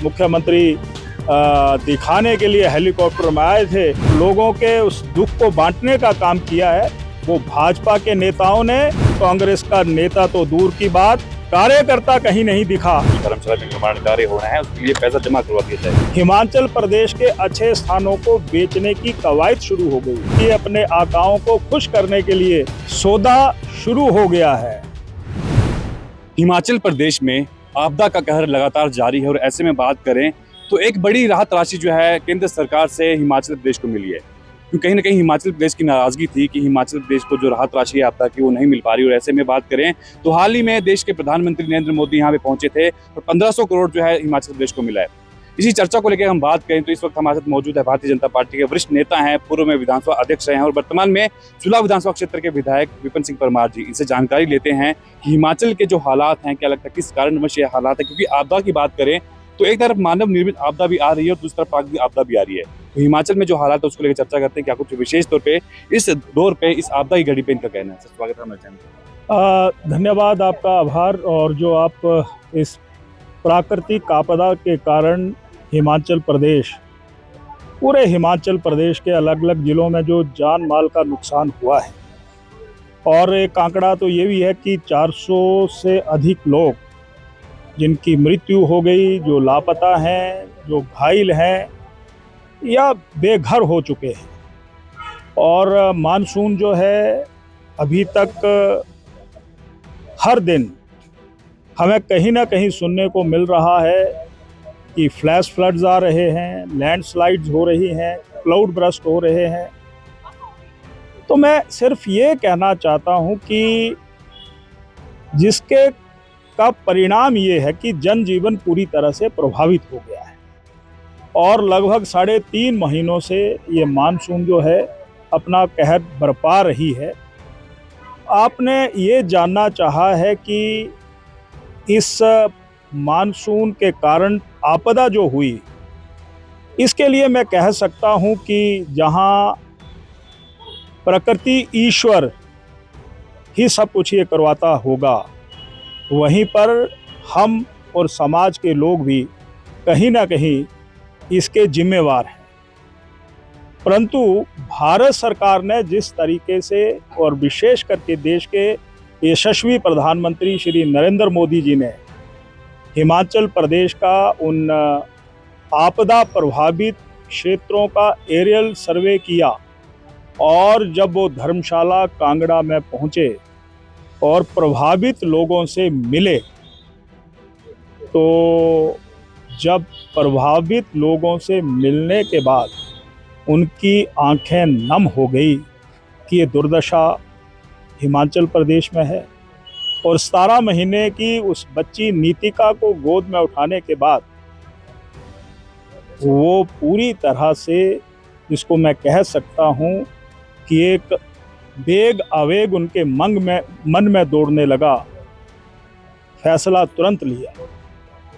मुख्यमंत्री दिखाने के लिए हेलीकॉप्टर में आए थे। लोगों के उस दुख को बांटने का काम किया है वो भाजपा के नेताओं ने। कांग्रेस का नेता तो दूर की बात, कार्यकर्ता कहीं नहीं दिखा। धर्मशाला में निर्माण कार्य हो रहे हैं, उसके लिए पैसा जमा करवा दिया जाए। हिमाचल प्रदेश के अच्छे स्थानों को बेचने की कवायद शुरू हो गई। ये अपने आकाओं को खुश करने के लिए सौदा शुरू हो गया है। हिमाचल प्रदेश में आपदा का कहर लगातार जारी है और ऐसे में बात करें तो एक बड़ी राहत राशि जो है केंद्र सरकार से हिमाचल प्रदेश को मिली है। क्योंकि कहीं ना कहीं हिमाचल प्रदेश की नाराजगी थी कि हिमाचल प्रदेश को जो राहत राशि है आपदा की वो नहीं मिल पा रही। और ऐसे में बात करें तो हाल ही में देश के प्रधानमंत्री नरेंद्र मोदी यहाँ पे पहुंचे थे और 1500 करोड़ जो है हिमाचल प्रदेश को मिला है। इसी चर्चा को लेकर हम बात करें तो इस वक्त हमारे साथ मौजूद है भारतीय जनता पार्टी के वरिष्ठ नेता हैं, पूर्व में विधानसभा अध्यक्ष रहे हैं और वर्तमान में चुला विधानसभा क्षेत्र के विधायक विपिन सिंह परमार जी। इनसे जानकारी लेते हैं कि हिमाचल के जो हालात हैं, क्या लगता है किस कारणवश ये हालात है। क्योंकि आपदा की बात करें तो एक तरफ मानव निर्मित आपदा भी आ रही है और दूसरी तरफ प्राकृतिक आपदा भी आ रही है। तो हिमाचल में जो हालात है उसको लेकर चर्चा करते हैं। क्या कुछ विशेष तौर पे इस दौर पे इस आपदा की घड़ी पे इनका कहना है। सर स्वागत है हमारे चैनल। धन्यवाद, आपका आभार। और जो आप इस प्राकृतिक आपदा के कारण हिमाचल प्रदेश, पूरे हिमाचल प्रदेश के अलग अलग जिलों में जो जान माल का नुकसान हुआ है, और एक आंकड़ा तो ये भी है कि 400 से अधिक लोग जिनकी मृत्यु हो गई, जो लापता हैं, जो घायल हैं या बेघर हो चुके हैं। और मानसून जो है अभी तक हर दिन हमें कहीं ना कहीं सुनने को मिल रहा है कि फ्लैश फ्लड्स आ रहे हैं, लैंडस्लाइड्स हो रही हैं, क्लाउड बर्स्ट हो रहे हैं। तो मैं सिर्फ ये कहना चाहता हूँ कि जिसके का परिणाम ये है कि जनजीवन पूरी तरह से प्रभावित हो गया है और लगभग 3.5 महीनों से ये मानसून जो है अपना कहर बरपा रही है। आपने ये जानना चाहा है कि इस मानसून के कारण आपदा जो हुई, इसके लिए मैं कह सकता हूँ कि जहाँ प्रकृति ईश्वर ही सब कुछ ये करवाता होगा, वहीं पर हम और समाज के लोग भी कहीं ना कहीं इसके जिम्मेवार हैं। परंतु भारत सरकार ने जिस तरीके से और विशेष करके देश के यशस्वी प्रधानमंत्री श्री नरेंद्र मोदी जी ने हिमाचल प्रदेश का उन आपदा प्रभावित क्षेत्रों का एरियल सर्वे किया और जब वो धर्मशाला कांगड़ा में पहुंचे और प्रभावित लोगों से मिले, तो जब प्रभावित लोगों से मिलने के बाद उनकी आंखें नम हो गई कि ये दुर्दशा हिमाचल प्रदेश में है। और 17 महीने की उस बच्ची नीतिका को गोद में उठाने के बाद वो पूरी तरह से, जिसको मैं कह सकता हूँ कि एक वेग आवेग उनके मन में दौड़ने लगा, फैसला तुरंत लिया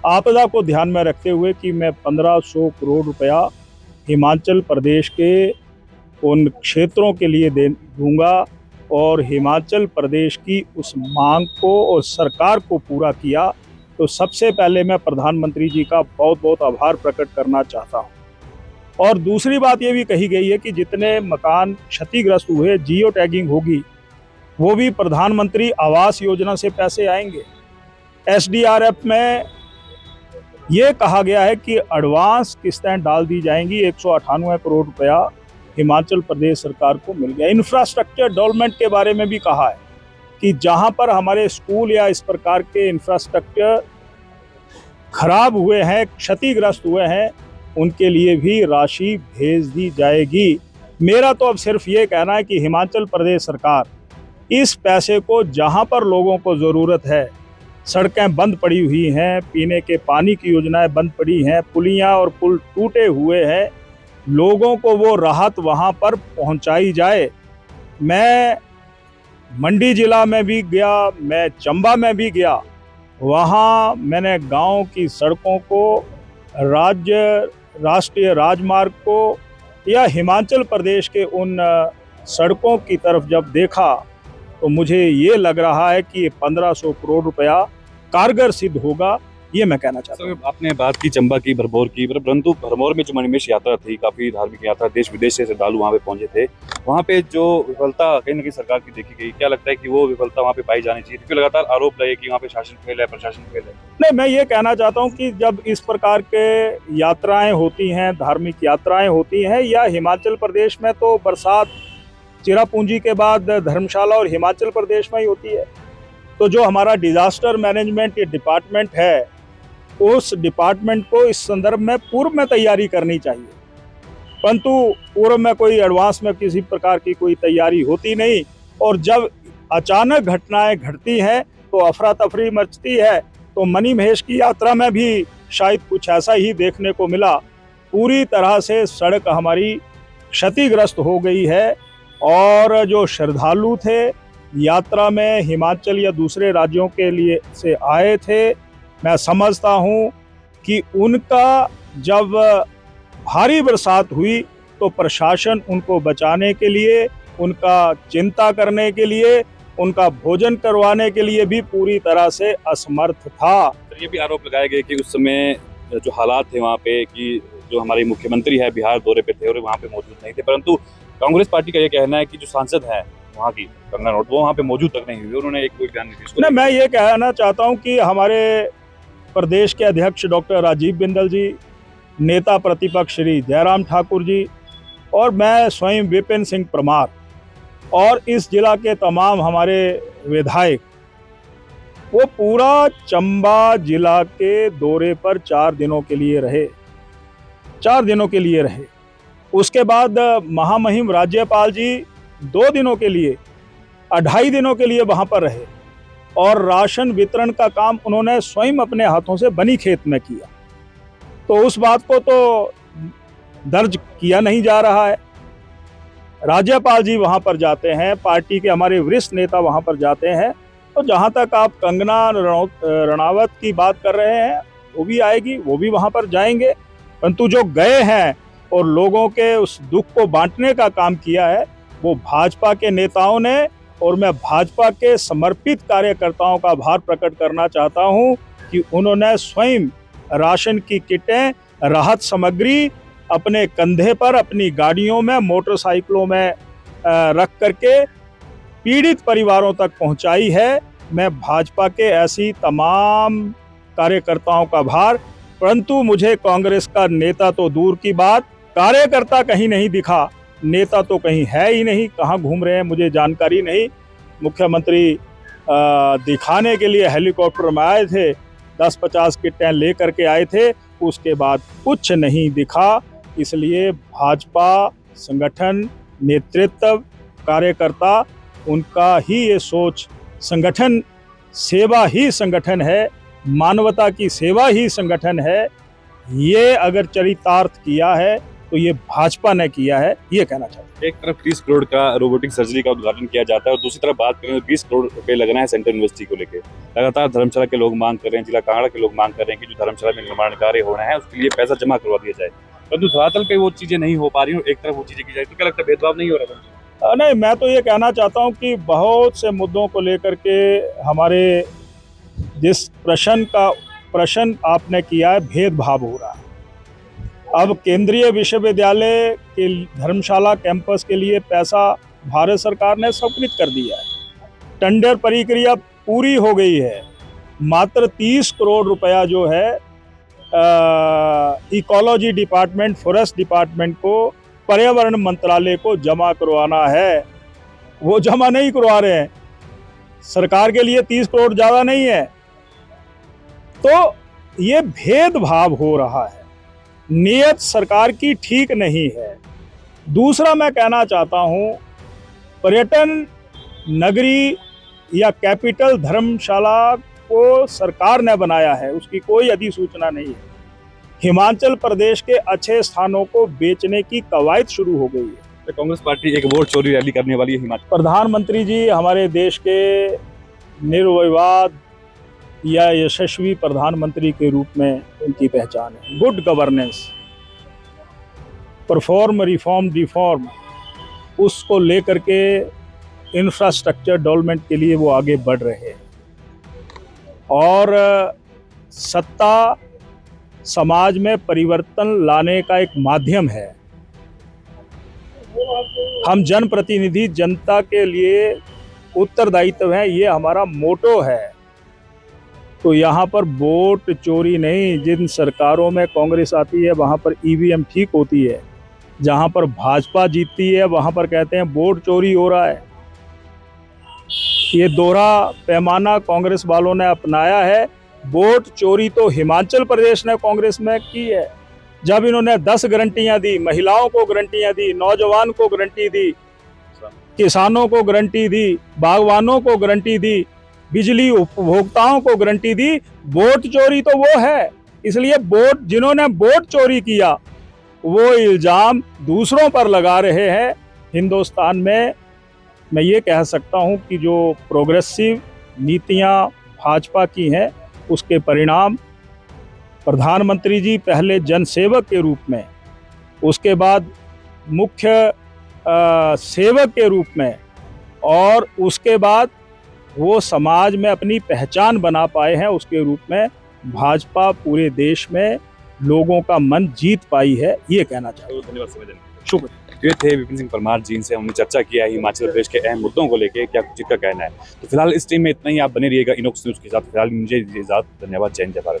आपदा को ध्यान में रखते हुए कि मैं 1500 करोड़ रुपया हिमाचल प्रदेश के उन क्षेत्रों के लिए दूंगा। और हिमाचल प्रदेश की उस मांग को और सरकार को पूरा किया। तो सबसे पहले मैं प्रधानमंत्री जी का बहुत बहुत आभार प्रकट करना चाहता हूँ। और दूसरी बात ये भी कही गई है कि जितने मकान क्षतिग्रस्त हुए, जियो टैगिंग होगी, वो भी प्रधानमंत्री आवास योजना से पैसे आएंगे। SDRF में ये कहा गया है कि एडवांस किस्तें डाल दी जाएंगी। 198 करोड़ रुपया हिमाचल प्रदेश सरकार को मिल गया। इंफ्रास्ट्रक्चर डेवलपमेंट के बारे में भी कहा है कि जहां पर हमारे स्कूल या इस प्रकार के इंफ्रास्ट्रक्चर खराब हुए हैं, क्षतिग्रस्त हुए हैं, उनके लिए भी राशि भेज दी जाएगी। मेरा तो अब सिर्फ ये कहना है कि हिमाचल प्रदेश सरकार इस पैसे को जहां पर लोगों को ज़रूरत है, सड़कें बंद पड़ी हुई हैं, पीने के पानी की योजनाएं बंद पड़ी हैं, पुलियां और पुल टूटे हुए हैं, लोगों को वो राहत वहां पर पहुंचाई जाए। मैं मंडी जिला में भी गया, मैं चंबा में भी गया, वहाँ मैंने गांव की सड़कों को, राष्ट्रीय राजमार्ग को या हिमाचल प्रदेश के उन सड़कों की तरफ जब देखा तो मुझे ये लग रहा है कि ये 1500 करोड़ रुपया कारगर सिद्ध होगा। ये मैं कहना चाहता हूँ। आपने बात की चंबा की, भरमौर की, परंतु भरमौर में जो मणिमहेश यात्रा थी, काफी धार्मिक यात्रा, देश विदेश से श्रद्धालु वहाँ पे पहुंचे थे। वहाँ पे जो विफलता कहीं ना कहीं सरकार की देखी गई, क्या लगता है कि वो विफलता वहाँ पे पाई जानी चाहिए? क्योंकि लगातार आरोप लगे कि वहाँ पे शासन फेल है, प्रशासन फेल है। नहीं, मैं ये कहना चाहता हूँ कि जब इस प्रकार के यात्राएं होती हैं, धार्मिक यात्राएं होती हैं, या हिमाचल प्रदेश में तो बरसात चिरापूंजी के बाद धर्मशाला और हिमाचल प्रदेश में ही होती है, तो जो हमारा डिजास्टर मैनेजमेंट ये डिपार्टमेंट है, उस डिपार्टमेंट को इस संदर्भ में पूर्व में तैयारी करनी चाहिए। परंतु पूर्व में कोई एडवांस में किसी प्रकार की कोई तैयारी होती नहीं, और जब अचानक घटनाएं घटती हैं तो अफरा तफरी मचती है। तो मणिमहेश की यात्रा में भी शायद कुछ ऐसा ही देखने को मिला। पूरी तरह से सड़क हमारी क्षतिग्रस्त हो गई है, और जो श्रद्धालु थे यात्रा में हिमाचल या दूसरे राज्यों के लिए से आए थे, मैं समझता हूँ कि उनका जब भारी बरसात हुई तो प्रशासन उनको बचाने के लिए, उनका चिंता करने के लिए, उनका भोजन करवाने के लिए भी पूरी तरह से असमर्थ था। तो ये भी आरोप लगाए गए कि उस समय जो हालात थे वहाँ पे, कि जो हमारे मुख्यमंत्री है बिहार दौरे पे थे और वहाँ पे मौजूद नहीं थे, परंतु कांग्रेस पार्टी का ये कहना है कि जो सांसद है वहाँ की कंगना रनौत, वो वहाँ पे मौजूद तक नहीं हुई। उन्होंने एक कोई बयान नहीं, मैं ये कहना चाहता हूँ कि हमारे प्रदेश के अध्यक्ष डॉक्टर राजीव बिंदल जी, नेता प्रतिपक्ष श्री जयराम ठाकुर जी, और मैं स्वयं विपिन सिंह परमार, और इस जिला के तमाम हमारे विधायक, वो पूरा चंबा जिला के दौरे पर 4 दिनों के लिए रहे। 4 दिनों के लिए रहे। उसके बाद महामहिम राज्यपाल जी 2 दिनों के लिए, 2.5 दिनों के लिए वहां पर रहे, और राशन वितरण का काम उन्होंने स्वयं अपने हाथों से बनी खेत में किया। तो उस बात को तो दर्ज किया नहीं जा रहा है। राज्यपाल जी वहां पर जाते हैं, पार्टी के हमारे वरिष्ठ नेता वहां पर जाते हैं। तो जहां तक आप कंगना रनावत की बात कर रहे हैं, वो भी आएगी, वो भी वहां पर जाएंगे। परंतु जो गए हैं और लोगों के उस दुख को बांटने का काम किया है, वो भाजपा के नेताओं ने, और मैं भाजपा के समर्पित कार्यकर्ताओं का आभार प्रकट करना चाहता हूं कि उन्होंने स्वयं राशन की किटें, राहत सामग्री अपने कंधे पर, अपनी गाड़ियों में, मोटरसाइकिलों में रख करके पीड़ित परिवारों तक पहुंचाई है। मैं भाजपा के ऐसी तमाम कार्यकर्ताओं का आभार, परंतु मुझे कांग्रेस का नेता तो दूर की बात, कार्यकर्ता कहीं नहीं दिखा, नेता तो कहीं है ही नहीं, कहाँ घूम रहे हैं मुझे जानकारी नहीं। मुख्यमंत्री दिखाने के लिए हेलीकॉप्टर में आए थे, 10-50 किटें लेकर के आए थे, उसके बाद कुछ नहीं दिखा। इसलिए भाजपा संगठन, नेतृत्व, कार्यकर्ता, उनका ही ये सोच, संगठन सेवा ही संगठन है, मानवता की सेवा ही संगठन है, ये अगर चरितार्थ किया है तो ये भाजपा ने किया है, ये कहना चाहता हूँ। एक तरफ 30 करोड़ का रोबोटिक सर्जरी का उद्घाटन किया जाता है और दूसरी तरफ बात करें तो 20 करोड़ रुपए लगना है सेंट्रल यूनिवर्सिटी को लेकर। लगातार धर्मशाला के लोग मांग कर रहे हैं, जिला कांगड़ा के लोग मांग कर रहे हैं कि जो धर्मशाला में निर्माण कार्य हो रहे हैं उसके लिए पैसा जमा करवा दिया जाए, परंतु धरातल पे वो चीजें नहीं हो पा रही, एक तरफ वो चीजें की जाए, तो क्या लगता है भेदभाव नहीं हो रहा? नहीं, मैं तो ये कहना चाहता हूँ कि बहुत से मुद्दों को लेकर के हमारे जिस प्रश्न आपने किया है, भेदभाव हो रहा है। अब केंद्रीय विश्वविद्यालय के धर्मशाला कैंपस के लिए पैसा भारत सरकार ने स्वीकृत कर दिया है, टेंडर प्रक्रिया पूरी हो गई है। मात्र 30 करोड़ रुपया जो है इकोलॉजी डिपार्टमेंट, फॉरेस्ट डिपार्टमेंट को, पर्यावरण मंत्रालय को जमा करवाना है। वो जमा नहीं करवा रहे हैं। सरकार के लिए 30 करोड़ ज़्यादा नहीं है, तो ये भेदभाव हो रहा है, नीयत सरकार की ठीक नहीं है। दूसरा मैं कहना चाहता हूँ, पर्यटन नगरी या कैपिटल धर्मशाला को सरकार ने बनाया है, उसकी कोई अधिसूचना नहीं है। हिमाचल प्रदेश के अच्छे स्थानों को बेचने की कवायद शुरू हो गई है। तो कांग्रेस पार्टी एक वोट चोरी रैली करने वाली है हिमाचल। प्रधानमंत्री जी हमारे देश के निर्विवाद या यशस्वी प्रधानमंत्री के रूप में उनकी पहचान है। Good governance, perform, reform, deform, उसको लेकर के इंफ्रास्ट्रक्चर डेवलपमेंट के लिए वो आगे बढ़ रहे हैं। और सत्ता समाज में परिवर्तन लाने का एक माध्यम है। हम जनप्रतिनिधि जनता के लिए उत्तरदायित्व है, ये हमारा मोटो है। तो यहाँ पर वोट चोरी नहीं, जिन सरकारों में कांग्रेस आती है वहाँ पर ईवीएम ठीक होती है, जहाँ पर भाजपा जीतती है वहाँ पर कहते हैं वोट चोरी हो रहा है। ये दोहरा पैमाना कांग्रेस वालों ने अपनाया है। वोट चोरी तो हिमाचल प्रदेश ने कांग्रेस में की है, जब इन्होंने 10 गारंटियां दी, महिलाओं को गारंटियां दी, नौजवान को गारंटी दी, किसानों को गारंटी दी, बागवानों को गारंटी दी, बिजली उपभोक्ताओं को गारंटी दी। वोट चोरी तो वो है। इसलिए वोट, जिन्होंने वोट चोरी किया वो इल्जाम दूसरों पर लगा रहे हैं। हिंदुस्तान में मैं ये कह सकता हूं कि जो प्रोग्रेसिव नीतियां भाजपा की हैं उसके परिणाम प्रधानमंत्री जी पहले जनसेवक के रूप में, उसके बाद मुख्य सेवक के रूप में, और उसके बाद वो समाज में अपनी पहचान बना पाए हैं। उसके रूप में भाजपा पूरे देश में लोगों का मन जीत पाई है, ये कहना चाहिए। धन्यवाद समय देने के लिए। शुक्रिया। ये थे विपिन सिंह परमार जी, इनसे हमने चर्चा किया है हिमाचल प्रदेश के अहम मुद्दों को लेकर क्या कुछ का कहना है। तो फिलहाल इस टीम में इतना ही, आप बने रहिएगा इनॉक्स न्यूज़ के साथ। फिलहाल मुझे इजाजत, धन्यवाद, जय हिंद, जय भारत।